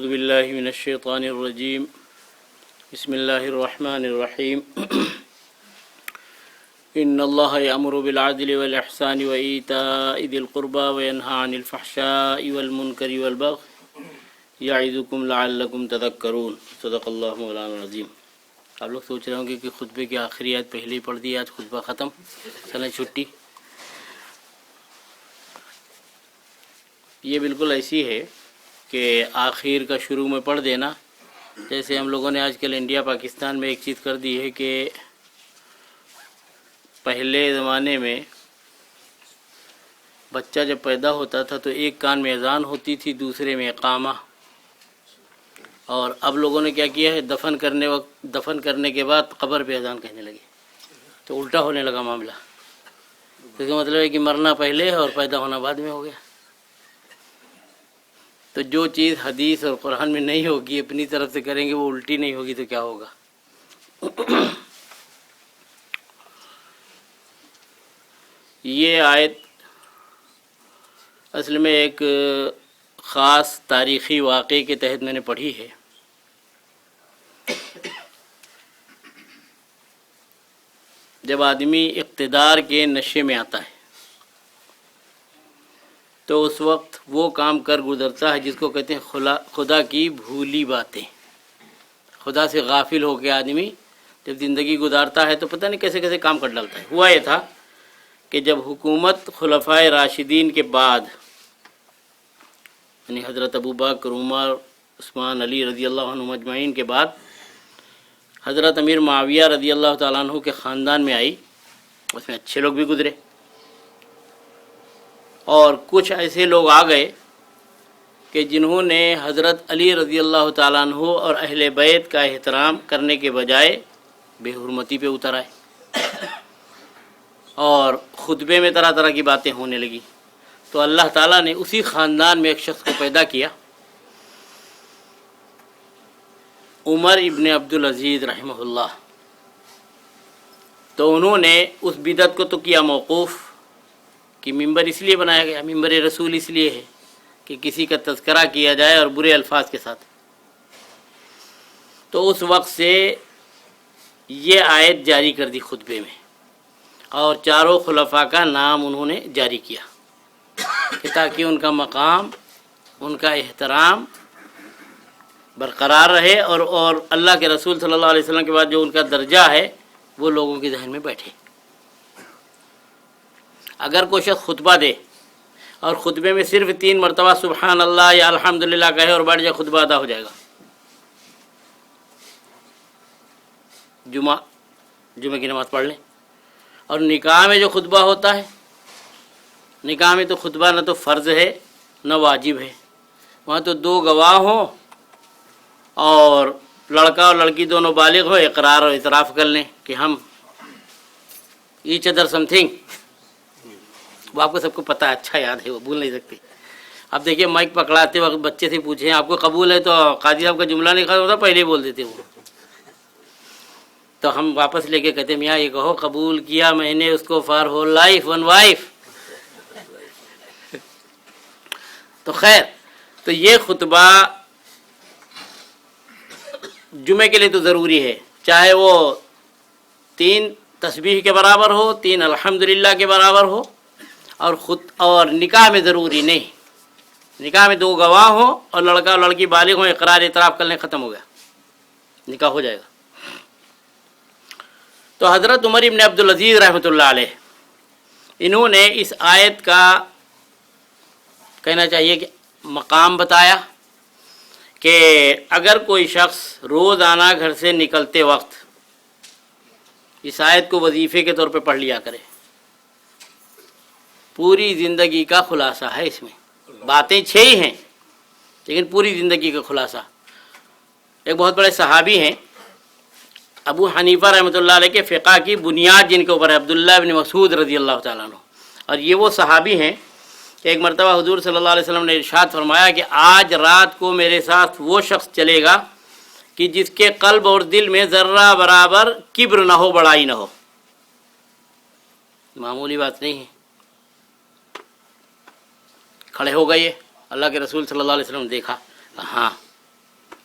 اعوذ باللہ من الشیطان الرجیم بسم اللہ الرحمن الرحیم ان اللہ یأمر بالعدل والإحسان وإیتاء ذی القربى وینہی عن الفحشاء والمنکر والبغی یعظکم لعلکم تذکرون صدق اللہ مولانا العظیم۔ آپ لوگ سوچ رہے ہوں گے کہ خطبے کی آخری آیت پہلے ہی پڑھ دی، آج خطبہ ختم، چلیں چھٹی۔ یہ بالکل ایسی ہے کہ آخر کا شروع میں پڑھ دینا، جیسے ہم لوگوں نے آج کل انڈیا پاکستان میں ایک چیز کر دی ہے کہ پہلے زمانے میں بچہ جب پیدا ہوتا تھا تو ایک کان میں اذان ہوتی تھی، دوسرے میں اقامہ، اور اب لوگوں نے کیا کیا ہے، دفن کرنے کے بعد قبر پہ اذان کہنے لگے، تو الٹا ہونے لگا معاملہ۔ تو اس کا مطلب ہے کہ مرنا پہلے ہے اور پیدا ہونا بعد میں ہو گیا۔ تو جو چیز حدیث اور قرآن میں نہیں ہوگی اپنی طرف سے کریں گے، وہ الٹی نہیں ہوگی تو کیا ہوگا؟ یہ آیت اصل میں ایک خاص تاریخی واقعے کے تحت میں نے پڑھی ہے۔ جب آدمی اقتدار کے نشے میں آتا ہے تو اس وقت وہ کام کر گزرتا ہے جس کو کہتے ہیں خدا کی بھولی باتیں۔ خدا سے غافل ہو کے آدمی جب زندگی گزارتا ہے تو پتہ نہیں کیسے کیسے کام کر ڈالتا ہے۔ ہوا یہ تھا کہ جب حکومت خلفائے راشدین کے بعد، یعنی حضرت ابوبکر، عمر، عثمان، علی رضی اللہ عنہم اجمعین کے بعد حضرت امیر معاویہ رضی اللہ تعالیٰ عنہ کے خاندان میں آئی، اس میں اچھے لوگ بھی گزرے اور کچھ ایسے لوگ آ گئے کہ جنہوں نے حضرت علی رضی اللہ تعالیٰ عنہ اور اہل بیت کا احترام کرنے کے بجائے بے حرمتی پہ اتر آئے اور خطبے میں طرح طرح کی باتیں ہونے لگی۔ تو اللہ تعالیٰ نے اسی خاندان میں ایک شخص کو پیدا کیا، عمر ابن عبدالعزیز رحمہ اللہ۔ تو انہوں نے اس بدعت کو تو کیا موقوف کہ ممبر اس لیے بنایا گیا، ممبر رسول اس لیے ہے کہ کسی کا تذکرہ کیا جائے اور برے الفاظ کے ساتھ۔ تو اس وقت سے یہ آیت جاری کر دی خطبے میں، اور چاروں خلفاء کا نام انہوں نے جاری کیا کہ تاکہ ان کا مقام، ان کا احترام برقرار رہے اور اللہ کے رسول صلی اللہ علیہ وسلم کے بعد جو ان کا درجہ ہے وہ لوگوں کے ذہن میں بیٹھے۔ اگر کوئی شخص خطبہ دے اور خطبے میں صرف 3 مرتبہ سبحان اللہ یا الحمدللہ کہے اور بیٹھ جائے، خطبہ ادا ہو جائے گا۔ جمعہ کی نماز پڑھ لیں۔ اور نکاح میں جو خطبہ ہوتا ہے، نکاح میں تو خطبہ نہ تو فرض ہے نہ واجب ہے، وہاں تو 2 گواہ ہوں اور لڑکا اور لڑکی دونوں بالغ ہو، اقرار اور اعتراف کر لیں کہ ہم ایچ ادر سم تھنگ۔ وہ آپ کو سب کو پتہ ہے، اچھا یاد ہے، وہ بھول نہیں سکتے۔ اب دیکھیے مائک پکڑاتے وقت بچے سے پوچھیں آپ کو قبول ہے تو قاضی صاحب کا جملہ نہیں ختم ہوتا، پہلے ہی بول دیتے وہ۔ تو ہم واپس لے کے کہتے ہیں میاں یہ کہو قبول کیا میں نے اس کو for whole life one wife. تو خیر، تو یہ خطبہ جمعے کے لیے تو ضروری ہے، چاہے وہ 3 تسبیح کے برابر ہو، 3 الحمدللہ کے برابر ہو، اور نکاح میں ضروری نہیں۔ نکاح میں 2 گواہ ہوں اور لڑکا اور لڑکی بالغ ہوں، اقرار اعتراف کرنے ختم ہو گیا، نکاح ہو جائے گا۔ تو حضرت عمر ابن عبدالعزیز رحمۃ اللہ علیہ، انہوں نے اس آیت کا کہنا چاہیے کہ مقام بتایا کہ اگر کوئی شخص روزانہ گھر سے نکلتے وقت اس آیت کو وظیفے کے طور پہ پڑھ لیا کرے، پوری زندگی کا خلاصہ ہے۔ اس میں باتیں 6 ہی ہیں لیکن پوری زندگی کا خلاصہ۔ ایک بہت بڑے صحابی ہیں، ابو حنیفہ رحمۃ اللہ علیہ کے فقہ کی بنیاد جن کے اوپر ہے، عبداللہ بن مسعود رضی اللہ تعالیٰ عنہ۔ اور یہ وہ صحابی ہیں کہ ایک مرتبہ حضور صلی اللہ علیہ وسلم نے ارشاد فرمایا کہ آج رات کو میرے ساتھ وہ شخص چلے گا کہ جس کے قلب اور دل میں ذرہ برابر کبر نہ ہو، بڑائی نہ ہو۔ معمولی بات نہیں ہے۔ کھڑے ہو گئے، اللہ کے رسول صلی اللہ علیہ وسلم نے دیکھا، ہاں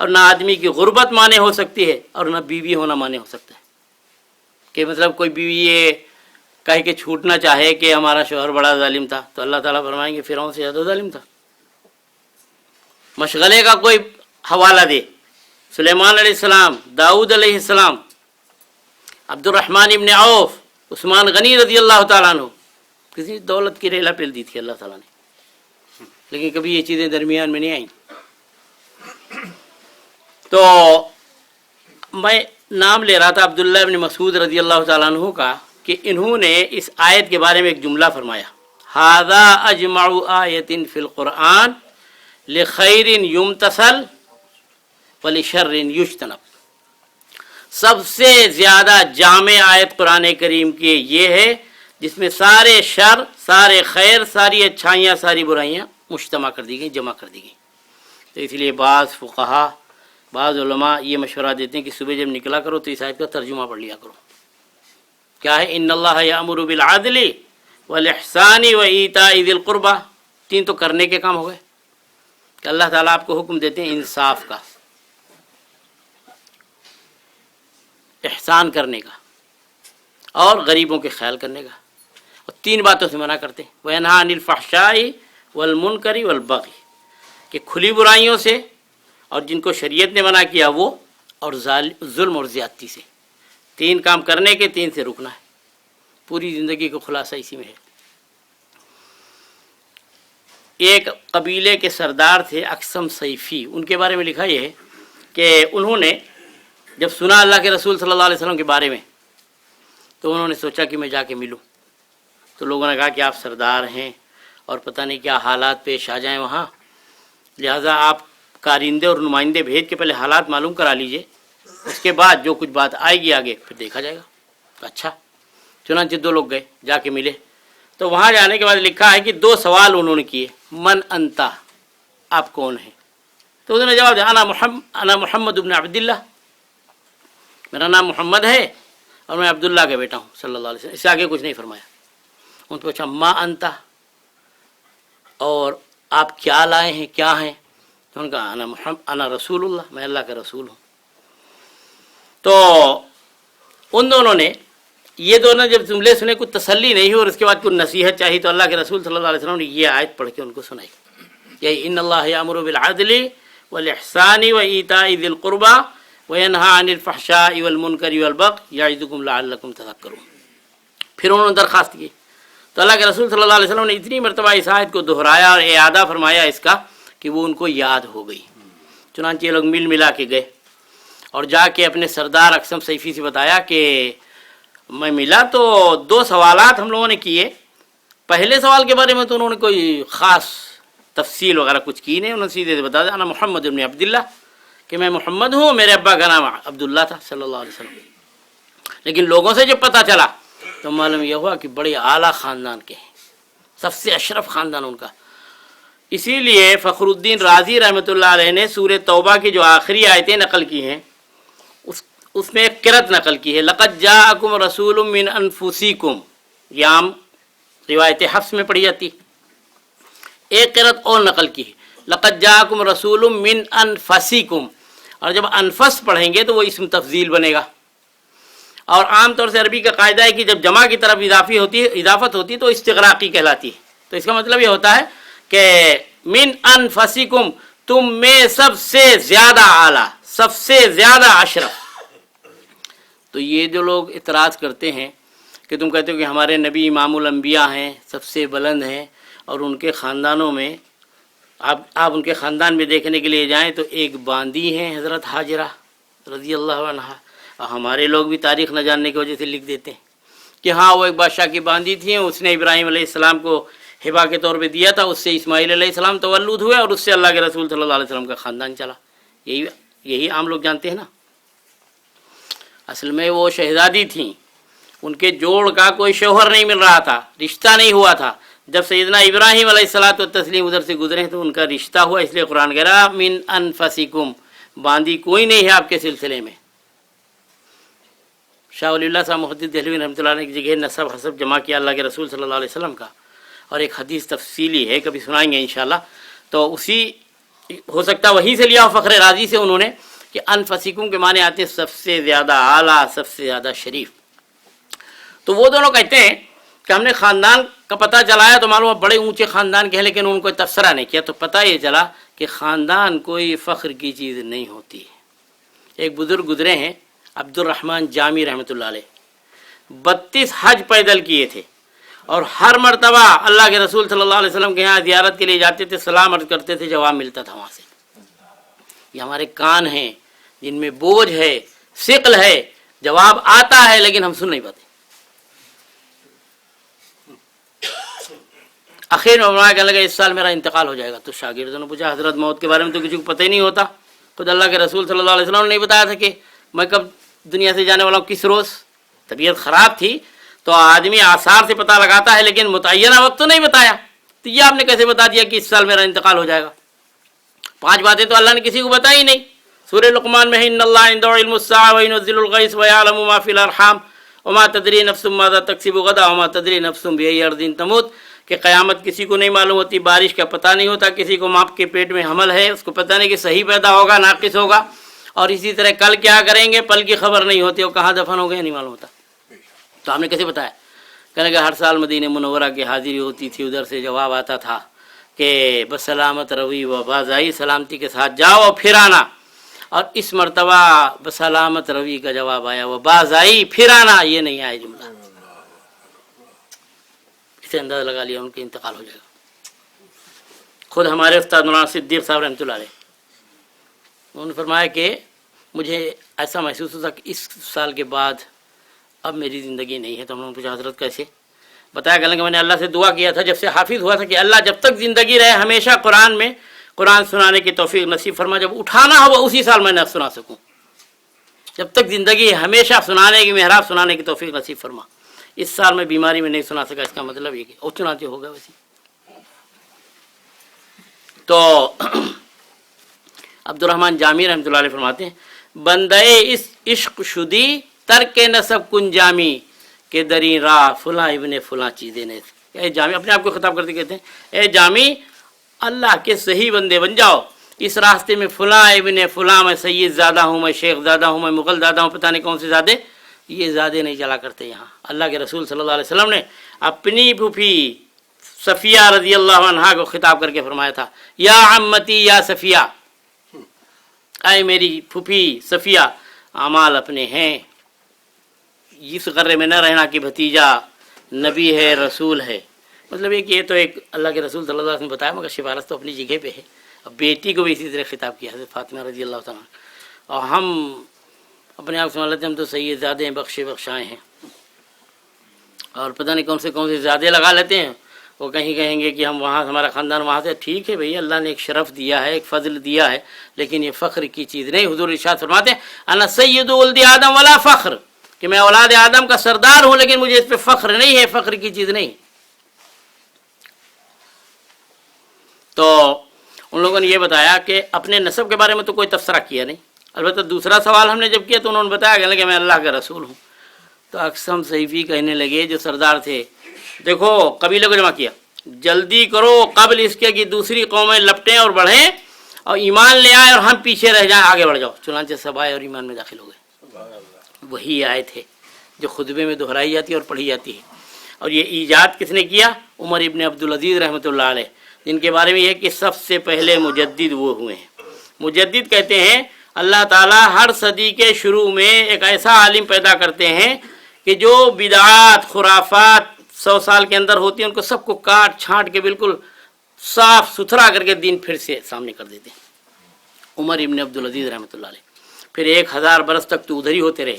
اور نہ آدمی کی غربت مانے ہو سکتی ہے اور نہ بیوی ہونا مانے ہو سکتا ہے کہ مطلب کوئی بیوی یہ کہہ کے چھوٹنا چاہے کہ ہمارا شوہر بڑا ظالم تھا تو اللہ تعالیٰ فرمائیں گے فرعون سے زیادہ ظالم تھا. مشغلے کا کوئی حوالہ دے، سلیمان علیہ السلام، داؤد علیہ السلام، عبد الرحمن ابن عوف، عثمان غنی رضی اللہ تعالیٰ عنہ، کسی دولت کی ریلا پھیل دی تھی اللہ تعالیٰ نے، لیکن کبھی یہ چیزیں درمیان میں نہیں آئیں. تو میں نام لے رہا تھا عبداللہ ابن مسعود رضی اللہ تعالیٰ عنہ کا کہ انہوں نے اس آیت کے بارے میں ایک جملہ فرمایا، ھذا اجمع آیۃ فی القرآن لخیر یمتثل ولشر یجتنب. سب سے زیادہ جامع آیت قرآن کریم کی یہ ہے جس میں سارے شر، سارے خیر، ساری اچھائیاں، ساری برائیاں مجتمع کر دی گئیں، جمع کر دی گئیں. تو اس لیے بعض فقہا، بعض علماء یہ مشورہ دیتے ہیں کہ صبح جب نکلا کرو تو اس آیت کا ترجمہ پڑھ لیا کرو. کیا ہے؟ ان اللہ یامر بالعدل والاحسان وایتاء ذی القربى. تین تو کرنے کے کام ہو گئے کہ اللہ تعالیٰ آپ کو حکم دیتے ہیں انصاف کا، احسان کرنے کا اور غریبوں کے خیال کرنے کا، اور تین باتوں سے منع کرتے ہیں، وینہا عن الفحشاء والمنکر والبغی، کہ کھلی برائیوں سے اور جن کو شریعت نے منع کیا وہ، اور ظلم اور زیادتی سے. تین کام کرنے کے، تین سے رکنا ہے. پوری زندگی کا خلاصہ اسی میں ہے. ایک قبیلے کے سردار تھے اقسم سیفی، ان کے بارے میں لکھا یہ ہے کہ انہوں نے جب سنا اللہ کے رسول صلی اللہ علیہ وسلم کے بارے میں تو انہوں نے سوچا کہ میں جا کے ملوں. تو لوگوں نے کہا کہ آپ سردار ہیں اور پتہ نہیں کیا حالات پیش آ جائیں وہاں، لہٰذا آپ کارندے اور نمائندے بھیج کے پہلے حالات معلوم کرا لیجئے، اس کے بعد جو کچھ بات آئے گی آگے پھر دیکھا جائے گا. اچھا، چنانچہ دو لوگ گئے، جا کے ملے. تو وہاں جانے کے بعد لکھا ہے کہ دو سوال انہوں نے کیے، من انتا، آپ کون ہیں؟ تو انہوں نے جواب دیا انا محمد ابن عبداللہ، میرا نام محمد ہے اور میں عبداللہ کا بیٹا ہوں صلی اللہ علیہ وسلم. اس سے آگے کچھ نہیں فرمایا. ان کو پوچھا ما انتا، اور آپ کیا لائے ہیں، کیا ہیں؟ تو ان کا انا رسول اللہ، میں اللہ کا رسول ہوں. تو ان دونوں نے یہ دونوں جب جملے سنے کچھ تسلی نہیں ہوئی اور اس کے بعد کچھ نصیحت چاہی تو اللہ کے رسول صلی اللہ علیہ وسلم نے یہ آیت پڑھ کے ان کو سنائی، یہی ان اللہ یامر بالعدل والاحسان وایتاء ذی القربى وینہی عن الفحشاء والمنکر والبغی یعظکم لعلکم تذکرون. پھر انہوں نے درخواست کی تو اللہ کے رسول صلی اللہ علیہ وسلم نے اتنی مرتبہ اس آیت کو دہرایا اور اعادہ فرمایا اس کا کہ وہ ان کو یاد ہو گئی. چنانچہ یہ لوگ مل ملا کے گئے اور جا کے اپنے سردار اقسم سیفی سے بتایا کہ میں ملا تو دو سوالات ہم لوگوں نے کیے. پہلے سوال کے بارے میں تو انہوں نے کوئی خاص تفصیل وغیرہ کچھ کی نہیں، انہوں نے سیدھے سے بتا دیا انا محمد ابن عبداللہ، کہ میں محمد ہوں، میرے ابا کا نام عبداللہ تھا صلی اللہ علیہ وسلم. لیکن لوگوں سے جب پتہ چلا تو معلوم یہ ہوا کہ بڑے اعلیٰ خاندان کے ہیں، سب سے اشرف خاندان ان کا. اسی لیے فخر الدین رازی رحمۃ اللہ علیہ نے سورہ توبہ کی جو آخری آیتیں نقل کی ہیں اس میں ایک قرأت نقل کی ہے، لقد جاءکم رسول من انفسکم، یہ عام روایت حفص میں پڑھی جاتی. ایک قرأت اور نقل کی ہے، لقد جاءکم رسول من انفسکم، اور جب انفس پڑھیں گے تو وہ اسم تفضیل بنے گا. اور عام طور سے عربی کا قاعدہ ہے کہ جب جمع کی طرف اضافت ہوتی ہے تو استغراقی کہلاتی ہے. تو اس کا مطلب یہ ہوتا ہے کہ من انفسکم، تم میں سب سے زیادہ اعلیٰ، سب سے زیادہ اشرف. تو یہ جو لوگ اعتراض کرتے ہیں کہ تم کہتے ہو کہ ہمارے نبی امام الانبیاء ہیں، سب سے بلند ہیں، اور ان کے خاندانوں میں آپ ان کے خاندان میں دیکھنے کے لیے جائیں تو ایک باندی ہیں حضرت حاجرہ رضی اللہ عنہا. ہمارے لوگ بھی تاریخ نہ جاننے کی وجہ سے لکھ دیتے ہیں کہ ہاں وہ ایک بادشاہ کی باندی تھی، اس نے ابراہیم علیہ السلام کو ہبہ کے طور پہ دیا تھا، اس سے اسماعیل علیہ السلام تولد ہوئے اور اس سے اللہ کے رسول صلی اللہ علیہ وسلم کا خاندان چلا. یہی عام لوگ جانتے ہیں نا. اصل میں وہ شہزادی تھیں، ان کے جوڑ کا کوئی شوہر نہیں مل رہا تھا، رشتہ نہیں ہوا تھا. جب سیدنا ابراہیم علیہ الصلوۃ والتسلیم ادھر سے گزرے تو ان کا رشتہ ہوا، اس لیے قرآن کہہ رہا من انفسکم، باندی کوئی نہیں ہے آپ کے سلسلے میں. شاہ ولی اللہ صاحب محدث دہلوی رحمۃ اللہ علیہ کی جگہ نسب حسب جمع کیا اللہ کے رسول صلی اللہ علیہ وسلم کا، اور ایک حدیث تفصیلی ہے، کبھی سنائیں گے انشاءاللہ. تو اسی ہو سکتا وہیں سے لیا ہو فخر راضی سے انہوں نے کہ انفسکم کے معنی آتے ہیں سب سے زیادہ اعلیٰ، سب سے زیادہ شریف. تو وہ دونوں کہتے ہیں کہ ہم نے خاندان کا پتہ چلایا تو معلوم بڑے اونچے خاندان کے ہیں، لیکن ان کو تبصرہ نہیں کیا، تو پتہ یہ چلا کہ خاندان کوئی فخر کی چیز نہیں ہوتی. ایک بزرگ گزرے ہیں عبد الرحمن جامی رحمۃ اللہ علیہ، 32 حج پیدل کیے تھے، اور ہر مرتبہ اللہ کے رسول صلی اللہ علیہ وسلم کے یہاں زیارت کے لیے جاتے تھے، سلام عرض کرتے تھے، جواب ملتا تھا وہاں سے. یہ ہمارے کان ہیں جن میں بوجھ ہے، ثقل ہے، جواب آتا ہے لیکن ہم سن نہیں پاتے. آخر میں فرمایا کہنے لگا اس سال میرا انتقال ہو جائے گا. تو شاگردوں نے پوچھا حضرت موت کے بارے میں تو کسی کو پتہ ہی نہیں ہوتا، خود اللہ کے رسول صلی اللہ علیہ وسلم نے نہیں بتایا تھا کہ میں کب دنیا سے جانے والا ہوں، کس روز. طبیعت خراب تھی تو آدمی آثار سے پتہ لگاتا ہے لیکن متعینہ وقت تو نہیں بتایا. تو یہ آپ نے کیسے بتا دیا کہ اس سال میرا انتقال ہو جائے گا؟ 5 باتیں تو اللہ نے کسی کو بتائی نہیں. سورہ لقمان میں ہے ان اللہ عنده علم الساعة وينزل الغيث ويعلم ما في الارحام وما تدري نفس ماذا تكسب غدا وما تدري نفس بأي ارض تموت، کہ قیامت کسی کو نہیں معلوم ہوتی، بارش کا پتہ نہیں ہوتا، کسی کو ماں کے پیٹ میں حمل ہے اس کو پتہ نہیں کہ صحیح پیدا ہوگا ناقص ہوگا، اور اسی طرح کل کیا کریں گے پل کی خبر نہیں ہوتی، اور کہاں دفن ہو گئے نہیں معلوم ہوتا. تو ہم نے کیسے بتایا؟ کہنے کہ ہر سال مدینہ منورہ کی حاضری ہوتی تھی، ادھر سے جواب آتا تھا کہ بسلامت روی و باز آئی، سلامتی کے ساتھ جاؤ اور پھر آنا. اور اس مرتبہ بسلامت روی کا جواب آیا، وہ باز آئی پھر آنا، یہ نہیں آیا جملہ. اسے اندازہ لگا لیا ان کے انتقال ہو جائے گا. خود ہمارے استاد مولانا صدیق صاحب رحمۃ اللہ علیہ انہوں نے فرمایا کہ مجھے ایسا محسوس ہوتا کہ اس سال کے بعد اب میری زندگی نہیں ہے. تو ہم نے پوچھا حضرت کیسے؟ بتایا کہ میں نے اللہ سے دعا کیا تھا جب سے حافظ ہوا تھا کہ اللہ جب تک زندگی رہے ہمیشہ قرآن میں قرآن سنانے کی توفیق نصیب فرما، جب اٹھانا ہوا اسی سال میں نہ سنا سکوں، جب تک زندگی ہے ہمیشہ سنانے کی محراب سنانے کی توفیق نصیب فرما. اس سال میں بیماری میں نہیں سنا سکا، اس کا مطلب یہ کہ اور چنانچہ ہوگا ویسے. تو عبد الرحمن جامی رحمۃ اللہ علیہ فرماتے ہیں بندے اس عشق شدی ترک نسب کن جامی کہ دری راہ فلاں ابن فلاں چیزیں نے. اے جامی، اپنے آپ کو خطاب کرتے کہتے ہیں اے جامی اللہ کے صحیح بندے بن جاؤ، اس راستے میں فلاں ابن فلاں، میں سید زیادہ ہوں، میں شیخ زیادہ ہوں، میں مغل زیادہ ہوں، پتہ نہیں کون سے زیادہ، یہ زیادہ نہیں چلا کرتے. یہاں اللہ کے رسول صلی اللہ علیہ وسلم نے اپنی پھوپھی صفیہ رضی اللہ عنہا کو خطاب کر کے فرمایا تھا یا عمتی یا صفیہ، اے میری پھوپھی صفیہ، اعمال اپنے ہیں، اس غرے میں نہ رہنا کہ بھتیجا نبی ہے رسول ہے. مطلب یہ کہ یہ تو ایک اللہ کے رسول صلی اللہ علیہ وسلم نے بتایا، مگر سفارش تو اپنی جگہ پہ ہے. اب بیٹی کو بھی اسی طرح خطاب کیا حضرت فاطمہ رضی اللہ تعالیٰ. اور ہم اپنے آپ سمجھ لیتے ہیں ہم تو سید زیادہ ہیں، بخشے بخشائے ہیں، اور پتہ نہیں کون سے زیادہ لگا لیتے ہیں. وہ کہیں کہیں گے کہ ہم وہاں ہمارا خاندان وہاں سے. ٹھیک ہے بھئی، اللہ نے ایک شرف دیا ہے، ایک فضل دیا ہے، لیکن یہ فخر کی چیز نہیں. حضور ارشاد فرماتے ہیں انا سید ولد آدم ولا فخر، کہ میں اولاد آدم کا سردار ہوں لیکن مجھے اس پہ فخر نہیں ہے، فخر کی چیز نہیں. تو ان لوگوں نے یہ بتایا کہ اپنے نسب کے بارے میں تو کوئی تبصرہ کیا نہیں. البتہ دوسرا سوال ہم نے جب کیا تو انہوں نے بتایا کہ میں اللہ کا رسول ہوں. تو اقسم سیفی کہنے لگے جو سردار تھے، دیکھو قبیلے کو جمع کیا، جلدی کرو قبل اس کے کہ دوسری قومیں لپٹیں اور بڑھیں اور ایمان لے آئے اور ہم پیچھے رہ جائیں، آگے بڑھ جاؤ. چنانچہ سب آئے اور ایمان میں داخل ہو گئے. وہی آیت ہے جو خطبے میں دہرائی جاتی ہے اور پڑھی جاتی ہے. اور یہ ایجاد کس نے کیا؟ عمر ابن عبدالعزیز رحمۃ اللہ علیہ، جن کے بارے میں یہ کہ سب سے پہلے مجدد وہ ہوئے ہیں. مجدد کہتے ہیں اللہ تعالیٰ ہر صدی کے شروع میں ایک ایسا عالم پیدا کرتے ہیں کہ جو بدعات خرافات 100 سال کے اندر ہوتی ہیں ان کو سب کو کاٹ چھانٹ کے بالکل صاف ستھرا کر کے دین پھر سے سامنے کر دیتے ہیں. عمر ابن عبدالعزیز رحمۃ اللہ علیہ. پھر 1000 برس تک تو ادھر ہی ہوتے رہے.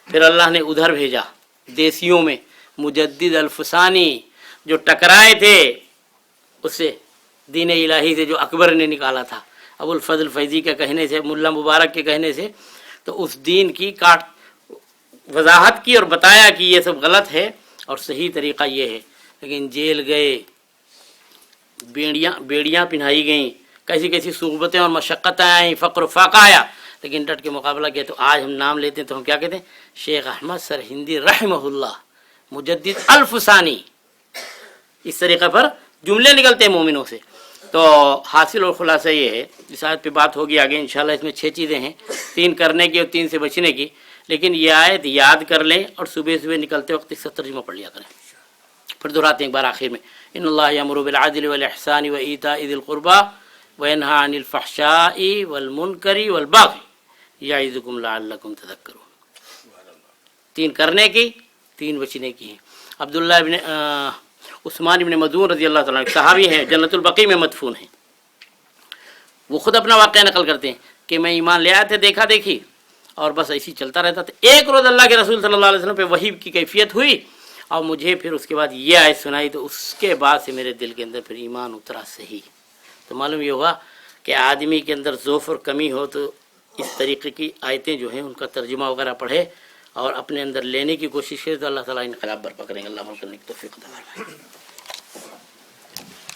پھر اللہ نے ادھر بھیجا دیسیوں میں مجدد الفسانی، جو ٹکرائے تھے اس سے دین الہی سے، جو اکبر نے نکالا تھا ابو الفضل فیضی کے کہنے سے، ملا مبارک کے کہنے سے. تو اس دین کی وضاحت کی اور بتایا کہ یہ سب غلط ہے اور صحیح طریقہ یہ ہے. لیکن جیل گئے، بیڑیاں پہنائی گئیں، کیسی کیسی صعوبتیں اور مشقتیں آئیں، فقر و فاقہ آیا، لیکن ڈٹ کے مقابلہ کیا. تو آج ہم نام لیتے ہیں تو ہم کیا کہتے ہیں؟ شیخ احمد سرہندی رحمہ اللہ مجدد الفسانی. اس طریقے پر جملے نکلتے ہیں مومنوں سے. تو حاصل اور خلاصہ یہ ہے، اس آیت پہ بات ہوگی آگے انشاءاللہ. اس میں 6 چیزیں ہیں، 3 کرنے کی اور 3 سے بچنے کی. لیکن یہ آیت یاد کر لیں اور صبح صبح نکلتے وقت اس کا ترجمہ پڑھ لیا کریں. پھر دہراتے ہیں ایک بار آخر میں، ان اللہ یامر بالعدل والاحسان وایتاء ذی القربى وینہی عن الفحشاء والمنکر والبغی یعظکم لعلکم تذکرون. 3 کرنے کی، 3 بچنے کی ہیں. عبداللہ ابن عثمان ابن مظعون رضی اللہ تعالیٰ عنہ صحابی ہیں، جنت البقیع میں مدفون ہیں. وہ خود اپنا واقعہ نقل کرتے ہیں کہ میں ایمان لے آیا تھے، دیکھا دیکھی اور بس ایسی چلتا رہتا تھا. ایک روز اللہ کے رسول صلی اللہ علیہ وسلم پہ وحی کی کیفیت ہوئی اور مجھے پھر اس کے بعد یہ آیت سنائی، تو اس کے بعد سے میرے دل کے اندر پھر ایمان اترا صحیح. تو معلوم یہ ہوا کہ آدمی کے اندر ضعف اور کمی ہو تو اس طریقے کی آیتیں جو ہیں ان کا ترجمہ وغیرہ پڑھے اور اپنے اندر لینے کی کوشش کرے تو اللہ تعالیٰ انقلاب برپا کریں گے. اللہ ہم کو توفیق عطا فرمائے.